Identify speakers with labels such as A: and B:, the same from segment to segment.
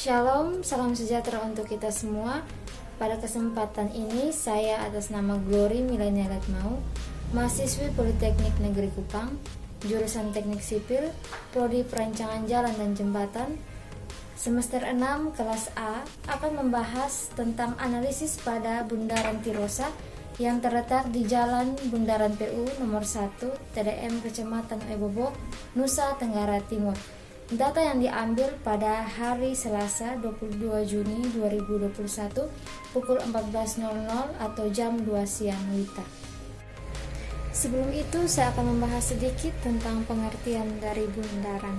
A: Shalom, salam sejahtera untuk kita semua. Pada kesempatan ini, saya atas nama Glory Milenia Gatmau, mahasiswi Politeknik Negeri Kupang, jurusan Teknik Sipil, Prodi Perancangan Jalan dan Jembatan, semester 6 kelas A, akan membahas tentang analisis pada Bundaran Tirosa yang terletak di Jalan Bundaran PU nomor 1, TDM Kecamatan Ebobo, Nusa Tenggara Timur. Data yang diambil pada hari Selasa 22 Juni 2021 pukul 14.00 atau jam 2 siang WITA. Sebelum itu saya akan membahas sedikit tentang pengertian dari bundaran.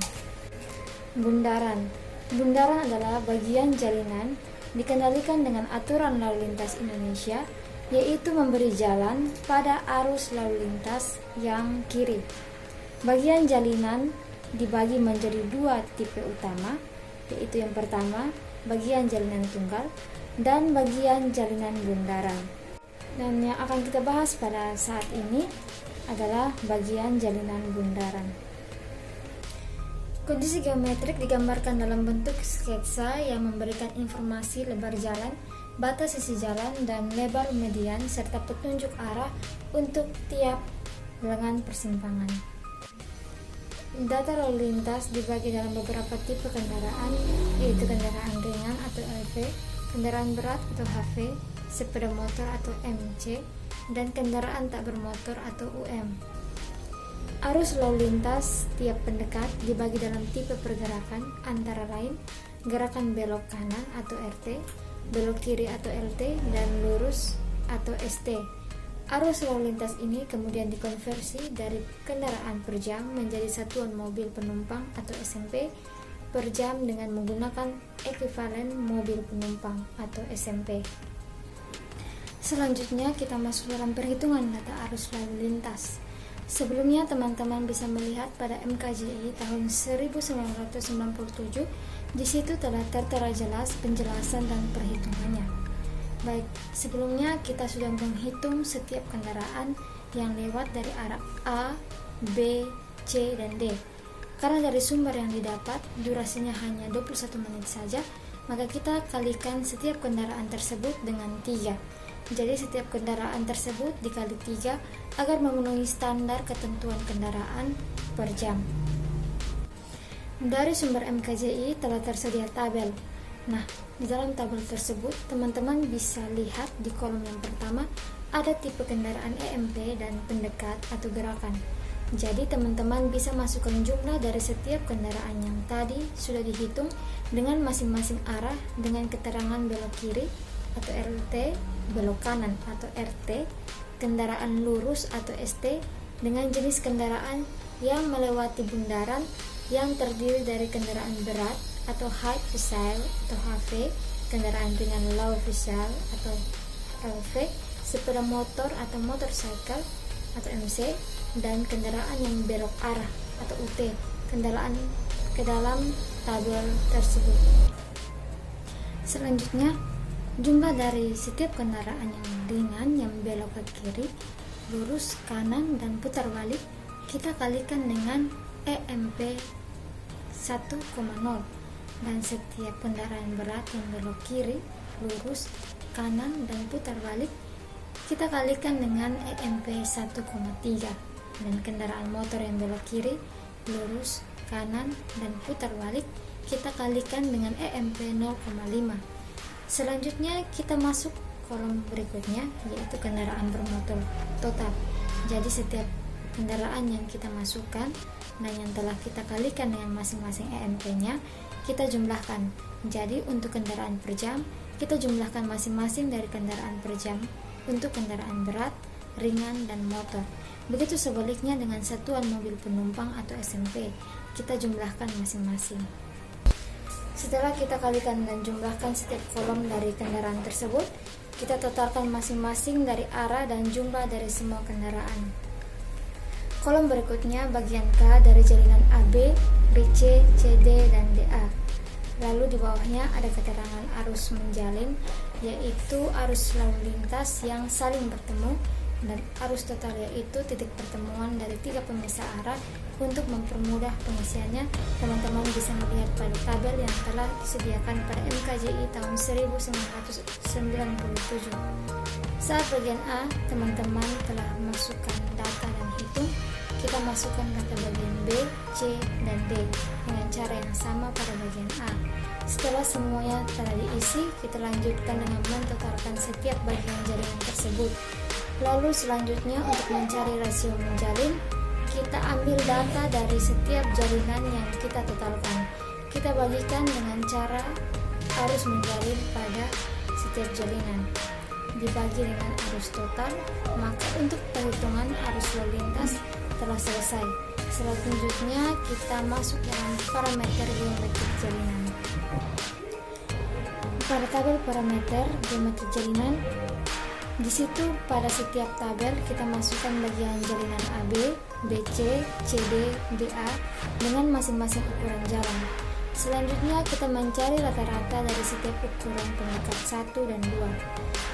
A: Bundaran adalah bagian jalinan dikendalikan dengan aturan lalu lintas Indonesia, yaitu memberi jalan pada arus lalu lintas yang kiri. Bagian jalinan dibagi menjadi dua tipe utama, yaitu yang pertama bagian jalinan tunggal dan bagian jalinan bundaran. Dan yang akan kita bahas pada saat ini adalah bagian jalinan bundaran. Kondisi geometrik digambarkan dalam bentuk sketsa yang memberikan informasi lebar jalan, batas sisi jalan, dan lebar median serta petunjuk arah untuk tiap lengan persimpangan. Data lalu lintas dibagi dalam beberapa tipe kendaraan, yaitu kendaraan ringan atau LV, kendaraan berat atau HV, sepeda motor atau MC, dan kendaraan tak bermotor atau UM. Arus lalu lintas tiap pendekat dibagi dalam tipe pergerakan, antara lain gerakan belok kanan atau RT, belok kiri atau LT, dan lurus atau ST. Arus lalu lintas ini kemudian dikonversi dari kendaraan per jam menjadi satuan mobil penumpang atau SMP per jam dengan menggunakan ekuivalen mobil penumpang atau SMP. Selanjutnya kita masuk dalam perhitungan data arus lalu lintas. Sebelumnya teman-teman bisa melihat pada MKJI tahun 1997, di situ telah tertera jelas penjelasan dan perhitungannya. Baik, sebelumnya kita sudah menghitung setiap kendaraan yang lewat dari arah A, B, C, dan D. Karena dari sumber yang didapat durasinya hanya 21 menit saja, maka kita kalikan setiap kendaraan tersebut dengan 3. Jadi setiap kendaraan tersebut dikali 3 agar memenuhi standar ketentuan kendaraan per jam. Dari sumber MKJI telah tersedia tabel. Nah, di dalam tabel tersebut, teman-teman bisa lihat di kolom yang pertama ada tipe kendaraan EMP dan pendekat atau gerakan. Jadi, teman-teman bisa masukkan jumlah dari setiap kendaraan yang tadi sudah dihitung dengan masing-masing arah dengan keterangan belok kiri atau LT, belok kanan atau RT, kendaraan lurus atau ST, dengan jenis kendaraan yang melewati bundaran yang terdiri dari kendaraan berat atau high vehicle atau HV, kendaraan ringan low vehicle atau LV, sepeda motor atau motorcycle atau MC, dan kendaraan yang belok arah atau UT, kendaraan ke dalam tabel tersebut. Selanjutnya, jumlah dari setiap kendaraan yang ringan yang belok ke kiri, lurus, kanan, dan putar balik kita kalikan dengan EMP 1,0. Dan setiap kendaraan berat yang belok kiri, lurus, kanan, dan putar balik kita kalikan dengan EMP 1,3. Dan kendaraan motor yang belok kiri, lurus, kanan, dan putar balik kita kalikan dengan EMP 0,5. Selanjutnya kita masuk kolom berikutnya, yaitu kendaraan bermotor total. Jadi setiap kendaraan yang kita masukkan dan yang telah kita kalikan dengan masing-masing EMP-nya kita jumlahkan. Jadi untuk kendaraan per jam kita jumlahkan masing-masing dari kendaraan per jam untuk kendaraan berat, ringan, dan motor. Begitu sebaliknya dengan satuan mobil penumpang atau SMP, kita jumlahkan masing-masing. Setelah kita kalikan dan jumlahkan setiap kolom dari kendaraan tersebut, kita totalkan masing-masing dari arah dan jumlah dari semua kendaraan. Kolom berikutnya bagian K dari jalinan AB, BC, CD, dan DA. Lalu di bawahnya ada keterangan arus menjalin, yaitu arus lalu lintas yang saling bertemu dan arus total, yaitu titik pertemuan dari tiga pemisah arah. Untuk mempermudah pengisiannya, teman-teman bisa melihat pada tabel yang telah disediakan pada MKJI tahun 1997. Saat bagian A, teman-teman telah masukkan data dan hitung. Kita masukkan data bagian B, C, dan D dengan cara yang sama pada bagian A. Setelah semuanya telah diisi, kita lanjutkan dengan mentotalkan setiap bagian jaringan tersebut. Lalu selanjutnya untuk mencari rasio menjalin, kita ambil data dari setiap jalinan yang kita totalkan. Kita bagikan dengan cara arus menjalin pada setiap jalinan dibagi dengan arus total, maka untuk perhitungan arus lalu lintas telah selesai. Selanjutnya kita masuk dalam parameter geometrik jalinan. Pada tabel parameter geometrik jalinan, di situ pada setiap tabel kita masukkan bagian jalinan AB, BC, CD, BA dengan masing-masing ukuran jalan. Selanjutnya kita mencari rata-rata dari setiap ukuran pendekat 1 dan 2.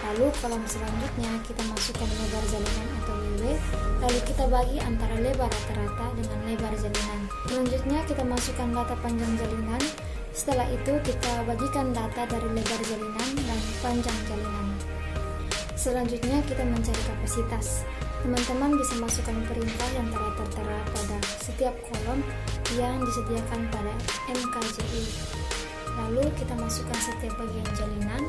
A: Lalu kolom selanjutnya kita masukkan lebar jalinan atau WW, lalu kita bagi antara lebar rata-rata dengan lebar jalinan. Selanjutnya kita masukkan data panjang jalinan. Setelah itu kita bagikan data dari lebar jalinan dan panjang jalinan. Selanjutnya kita mencari kapasitas. Teman-teman bisa masukkan perintah yang telah tertera pada setiap kolom yang disediakan pada MKJI. Lalu kita masukkan setiap bagian jalinan,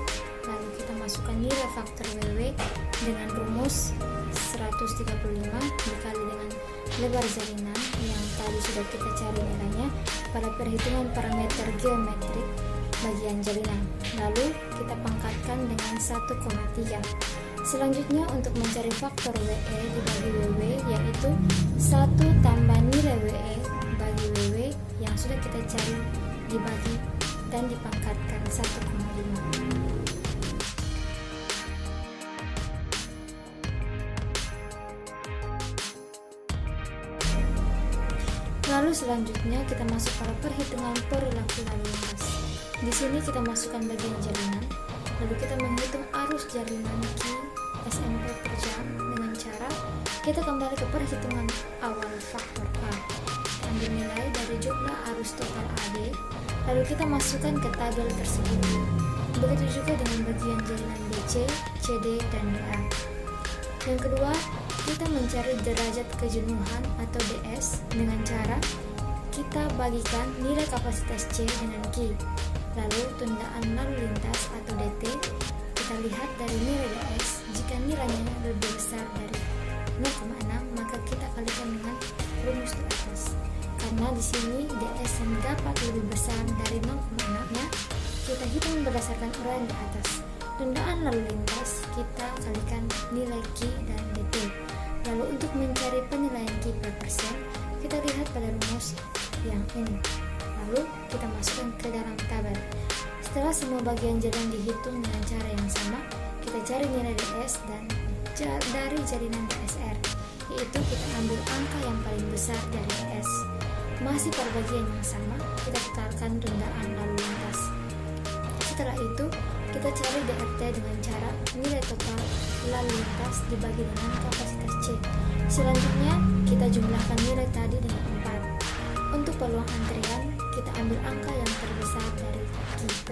A: lalu kita masukkan nilai faktor WW dengan rumus 135 dikali dengan lebar jalinan yang tadi sudah kita cari nilainya pada perhitungan parameter geometrik bagian jalinan. Lalu kita pangkatkan dengan 1,3. Selanjutnya untuk mencari faktor WE dibagi WW, yaitu 1 tambah nilai WE bagi WW yang sudah kita cari dibagi dan dipangkatkan 1,5. Lalu selanjutnya kita masuk pada perhitungan perilaku lalu lintas. Di sini kita masukkan bagian jalinan, lalu kita menghitung arus jalinan Q SMP per jam dengan cara kita kembali ke perhitungan awal faktor A. Kita ambil nilai dari jumlah arus total AD, lalu kita masukkan ke tabel tersebut. Begitu juga dengan bagian jalinan BC, CD, dan DA. Yang kedua, kita mencari derajat kejenuhan atau DS dengan cara kita bagikan nilai kapasitas C dengan Q. Lalu tundaan lalu lintas atau DT kita lihat dari nilai DS. Jika nilainya lebih besar dari 0,6, maka kita kalikan dengan rumus di atas. Karena di sini DS yang dapat lebih besar dari 0,6-nya, kita hitung berdasarkan uraian di atas. Tundaan lalu lintas kita kalikan nilai Q dan DT. Lalu untuk mencari penilaian Q per persen, kita lihat pada rumus yang ini. Lalu kita masukkan ke dalam tabel. Setelah semua bagian jalan dihitung dengan cara yang sama, kita cari nilai DS dan dari jalinan DSR, yaitu kita ambil angka yang paling besar dari DS. Masih pada bagian yang sama, kita totalkan tundaan lalu lintas. Setelah itu, kita cari DRT dengan cara nilai total lalu lintas dibagi dengan kapasitas C. Selanjutnya, kita jumlahkan nilai tadi dengan 4. Untuk peluang antrian, kita ambil angka yang terbesar dari QP.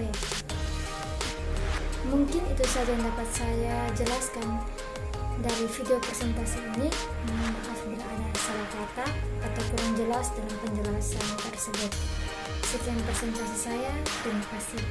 A: Mungkin itu saja yang dapat saya jelaskan dari video presentasi ini. Mohon maaf bila ada salah kata atau kurang jelas dalam penjelasan tersebut. Sekian presentasi saya, terima kasih.